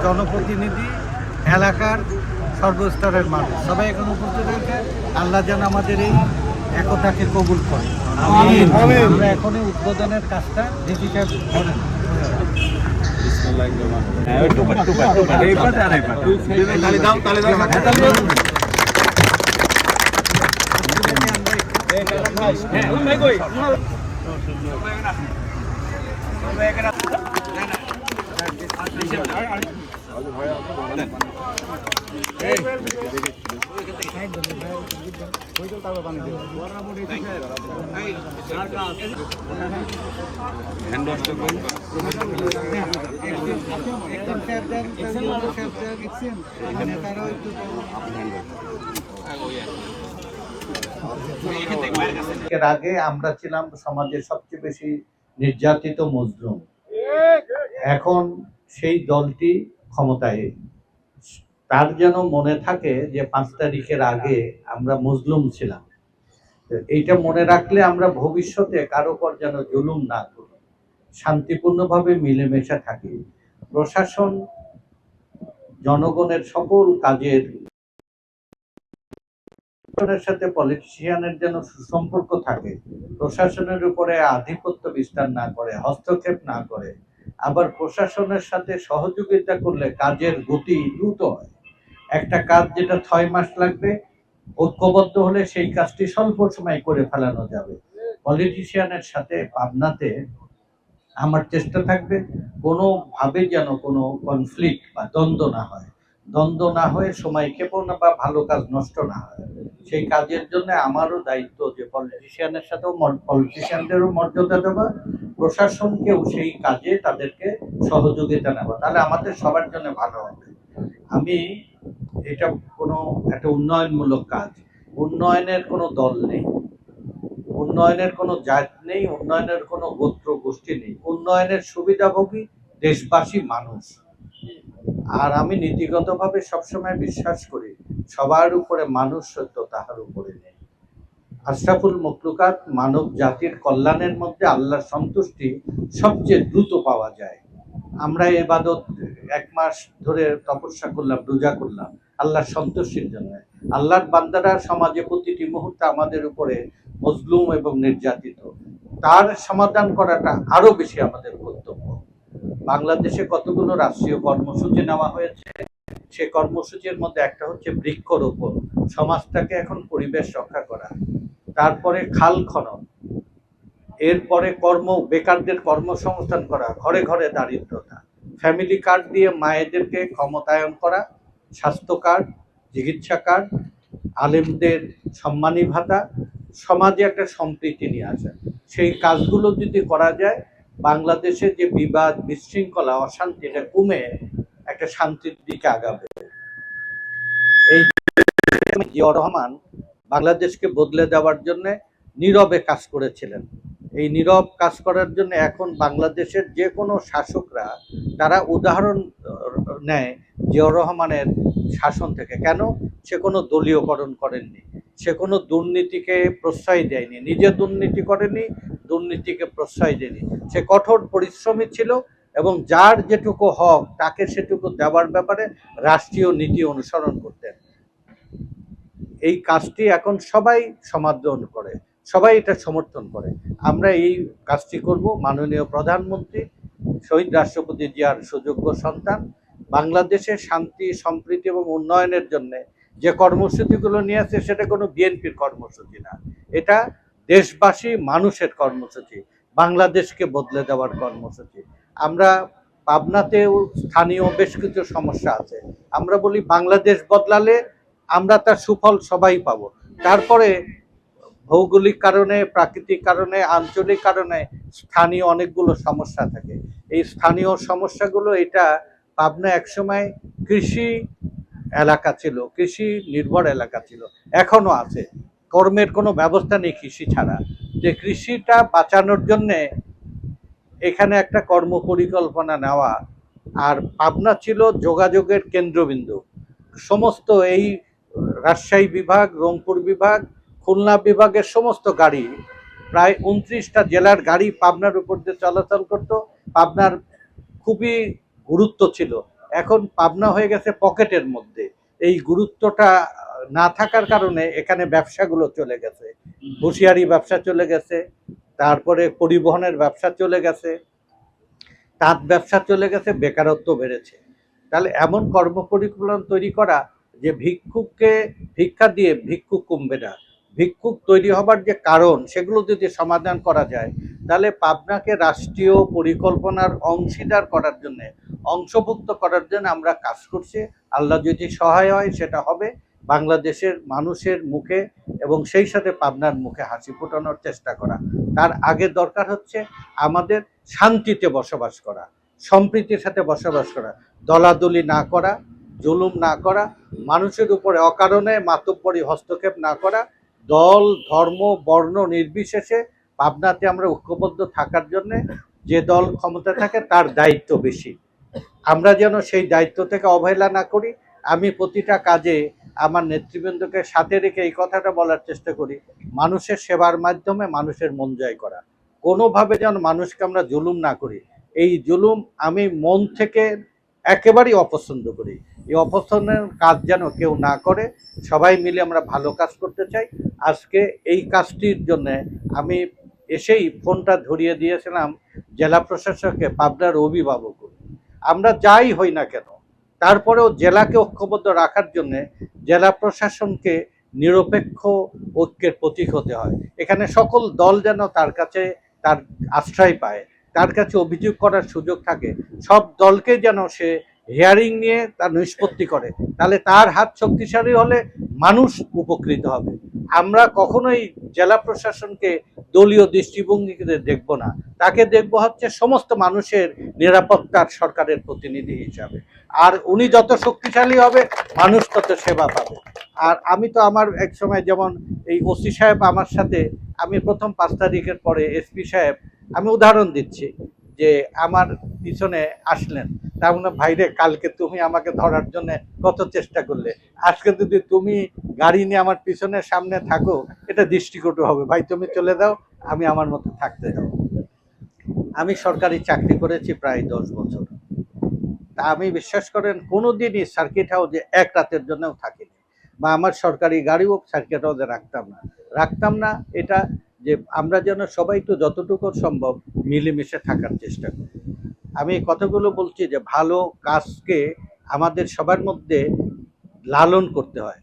জনপ্রতিনিধি, এলাকার সর্বস্তরের মানুষ সবাই এখন উপস্থিত হয়েছে। আল্লাহ যেন আমাদের এই একতাকে কবুল করে। আমরা এখনই উদ্বোধনের কাজটা ডিসি সাহেব করেন। এর আগে আমরা ছিলাম সমাজের সবচেয়ে বেশি নির্যাতিত মজলুম। এখন সেই দলটি ক্ষমতায়। তার যেন মনে থাকে যে 5 তারিখের আগে আমরা মজলুম ছিলাম। এইটা মনে রাখলে আমরা ভবিষ্যতে কারো উপর যেন জুলুম না করি, শান্তিপূর্ণভাবে মিলেমিশে থাকি। প্রশাসন জনগণের সকল কাজের সাথে পলিটিশিয়ানের যেন সুসম্পর্ক থাকে, প্রশাসনের উপরে আধিপত্য বিস্তার না করে, হস্তক্ষেপ না করে। আবার প্রশাসনের সাথে সহযোগিতা করলে কাজের গতি দ্রুত হয়। একটা কাজ যেটা 6 মাস লাগবে, ঐক্যবদ্ধ হলে সেই কাজটি স্বল্প সময় করে ফেলানো যাবে। পলিটিশিয়ানের সাথে পাবনাতে আমার চেষ্টা থাকবে কোনোভাবে যেন কোনো কনফ্লিক্ট বা দ্বন্দ্ব না হয়, দ্বন্দ্ব না হয়ে সময় ক্ষেপণ না বা ভালো কাজ নষ্ট না হয়। সেই কাজের জন্য আমারও দায়িত্ব যে পলিটিশিয়ানের সাথেও পলিটিশিয়ানদেরও মর্যাদা দেওয়া, প্রশাসনকেও সেই কাজে তাদেরকে সহযোগিতা নেওয়া, তাহলে আমাদের সবার জন্য ভালো হবে। আমি এটা কোনো একটা উন্নয়নমূলক কাজ, উন্নয়নের কোনো দল নেই, উন্নয়নের কোনো জাত নেই, উন্নয়নের কোনো গোত্র গোষ্ঠী নেই। উন্নয়নের সুবিধাভোগী দেশবাসী মানুষ। আর আমি নীতিগতভাবে সবসময় বিশ্বাস করি সবার উপরে মানুষ সত্য, তাহার উপরে নেই। আশরাফুল মখলুকাত, মানব জাতির কল্যাণের মধ্যে আল্লাহর সন্তুষ্টি সবচেয়ে দ্রুত পাওয়া যায়। আমরা ইবাদত 1 মাস ধরে তপস্যা করলাম, রোজা করলাম আল্লাহর সন্তুষ্টির জন্য। আল্লাহর বান্দারা সমাজে প্রতিটি মুহূর্তে আমাদের উপরে মজলুম এবং নির্যাতিত, তার সমাধান করাটা আরো বেশি আমাদের কর্তব্য। বাংলাদেশে কতগুলো রাষ্ট্রীয় কর্মসূচি নেওয়া হয়েছে, সে কর্মসূচির মধ্যে একটা হচ্ছে বৃক্ষরোপণ, সমাজটাকে এখন পরিবেশ রক্ষা করা। তারপরে খাল খনন, এরপরে বেকারদের কর্মসংস্থান করা, ঘরে ঘরে দারিদ্রতা, ফ্যামিলি কার্ড দিয়ে মায়েদেরকে ক্ষমতায়ন করা, স্বাস্থ্য কার্ড, চিকিৎসা কার্ড, আলেমদের সম্মানী ভাতা, সমাজে একটা সম্প্রীতি নিয়ে আসা। সেই কাজগুলো যদি করা যায়, বাংলাদেশে যে বিবাদ, বিশৃঙ্খলা, অশান্তি, এটা কমে একটা শান্তির দিকে আগাবে। এই জিয়াউর রহমান বাংলাদেশকে বদলে দেওয়ার জন্য নীরবে কাজ করেছিলেন। এই নীরব কাজ করার জন্য এখন বাংলাদেশের যে কোনো শাসকরা তারা উদাহরণ নেয় জিয়াউর রহমানের শাসন থেকে। কেন? সে কোনো দলীয়করণ করেননি, সে কোনো দুর্নীতিকে প্রশ্রয় দেয়নি, নিজে দুর্নীতি করেনি, দুর্নীতিকে প্রশ্রয় দেয়নি। সে কঠোর পরিশ্রমী ছিল এবং যার যেটুকু হক তাকে সেটুকু দেওয়ার ব্যাপারে রাষ্ট্রীয় নীতি অনুসরণ করতেন। এই কাজটি এখন সবাই সমর্থন করে, সবাই এটা সমর্থন করে। আমরা এই কাজটি করব। মাননীয় প্রধানমন্ত্রী শহীদ রাষ্ট্রপতি জিয়ার সুযোগ্য সন্তান, বাংলাদেশের শান্তি, সম্প্রীতি এবং উন্নয়নের জন্য যে কর্মসূচিগুলো নিয়ে আসছে সেটা কোনো বিএনপির কর্মসূচি না, এটা দেশবাসী মানুষের কর্মসূচি, বাংলাদেশকে বদলে দেওয়ার কর্মসূচি। আমরা পাবনাতেও স্থানীয় বেশ কিছু সমস্যা আছে, আমরা বলি বাংলাদেশ বদলালে আমরা তার সুফল সবাই পাবো। তারপরে ভৌগোলিক কারণে, প্রাকৃতিক কারণে, আঞ্চলিক কারণে স্থানীয় অনেকগুলো সমস্যা থাকে। এই স্থানীয় সমস্যাগুলো, এটা পাবনা একসময় কৃষি এলাকা ছিল, কৃষি নির্ভর এলাকা ছিল, এখনো আছে। কর্মের কোনো ব্যবস্থা নেই কৃষি ছাড়া। যে কৃষিটা বাঁচানোর জন্যে এখানে একটা কর্ম পরিকল্পনা নেওয়া। আর পাবনা ছিল যোগাযোগের কেন্দ্রবিন্দু। সমস্ত এই রাজশাহী বিভাগ, রংপুর বিভাগ, খুলনা বিভাগের সমস্ত গাড়ি, প্রায় 29টা জেলার গাড়ি পাবনার উপর দিয়ে চলাচল করত। পাবনার খুবই গুরুত্ব ছিল। এখন পাবনা হয়ে গেছে পকেটের মধ্যে। এই গুরুত্বটা না থাকার কারণে এখানে ব্যবসাগুলো চলে গেছে, হুঁশিয়ারি ব্যবসা চলে গেছে, তারপরে পরিবহনের ব্যবসা চলে গেছে, তাঁত ব্যবসা চলে গেছে, বেকারত্ব বেড়েছে। তাহলে এমন কর্মপরিকল্পনা তৈরি করা যে ভিক্ষুককে ভিক্ষা দিয়ে ভিক্ষুক কমবে না, ভিক্ষুক তৈরি হবার যে কারণ সেগুলো যদি সমাধান করা যায়, তাহলে পাবনাকে রাষ্ট্রীয় পরিকল্পনার অংশীদার করার জন্য, অংশভুক্ত করার জন্য আমরা কাজ করছি। আল্লাহ যদি সহায় হয় সেটা হবে বাংলাদেশের মানুষের মুখে এবং সেই সাথে পাবনার মুখে হাসি ফোটানোর চেষ্টা করা। তার আগে দরকার হচ্ছে আমাদের শান্তিতে বসবাস করা, সম্প্রীতির সাথে বসবাস করা, দলাদলি না করা, জুলুম না করা, মানুষের উপরে অকারণে মাতব্বরি হস্তক্ষেপ না করা, দল ধর্ম বর্ণ নির্বিশেষে পাবনাতে আমরা ঐক্যবদ্ধ থাকার জন্যে যে দল ক্ষমতা থাকে তার দায়িত্ব বেশি। আমরা যেন সেই দায়িত্ব থেকে অবহেলা না করি। আমি প্রতিটা কাজে আমার নেতৃবৃন্দকে সাথে রেখে এই কথাটা বলার চেষ্টা করি, মানুষের সেবার মাধ্যমে মানুষের মন জয় করা। কোনোভাবে যেন মানুষকে আমরা জুলুম না করি। এই জুলুম আমি মন থেকে একেবারেই অপছন্দ করি। এই অপছন্দের কাজ যেন কেউ না করে, সবাই মিলে আমরা ভালো কাজ করতে চাই। আজকে এই কাজটির জন্য আমি এসেই ফোনটা ধরিয়ে দিয়েছিলাম জেলা প্রশাসককে, পাবনার অভিভাবক। আমরা যাই হই না কেন, তারপরেও জেলাকে ঐক্যবদ্ধ রাখার জন্য জেলা প্রশাসনকে নিরপেক্ষ ঐক্যের প্রতীক হতে হয়। এখানে সকল দল যেন তার কাছে তার আশ্রয় পায়, তার কাছে অভিযোগ করার সুযোগ থাকে, সব দলকে যেন সে হিয়ারিং নিয়ে তার নিষ্পত্তি করে। তাহলে তার হাত শক্তিশালী হলে মানুষ উপকৃত হবে। আমরা কখনোই জেলা প্রশাসনকে দলীয় দৃষ্টিভঙ্গিতে দেখব না, তাকে দেখব হচ্ছে সমস্ত মানুষের নিরাপত্তার সরকারের প্রতিনিধি হিসাবে। আর উনি যত শক্তিশালী হবে মানুষ তত সেবা পাবে। আর আমি তো আমার এক সময় যেমন এই ওসি সাহেব আমার সাথে, আমি প্রথম 5 তারিখের পরে এসপি সাহেব, আমি উদাহরণ দিচ্ছি যে আমার পিছনে আসলেন, তার মানে ভাইরে কালকে তুমি আমাকে ধরার জন্য কত চেষ্টা করলে, আজকে যদি তুমি গাড়ি নিয়ে আমার পিছনের সামনে থাকো এটা দৃষ্টিকটু হবে, ভাই তুমি চলে দাও, আমি আমার মতো থাকতে দাও। আমি সরকারি চাকরি করেছি প্রায় 10 বছর। তা আমি বিশ্বাস করেন কোনোদিনই সার্কিট হাউসে এক রাতের জন্যও থাকিনি, বা আমার সরকারি গাড়িও সার্কিট হাউসে রাখতাম না। এটা যে আমরা যেন সবাই তো যতটুকু সম্ভব মিলেমিশে থাকার চেষ্টা করি। আমি এই কথাগুলো বলছি যে ভালো কাজকে আমাদের সবার মধ্যে লালন করতে হয়।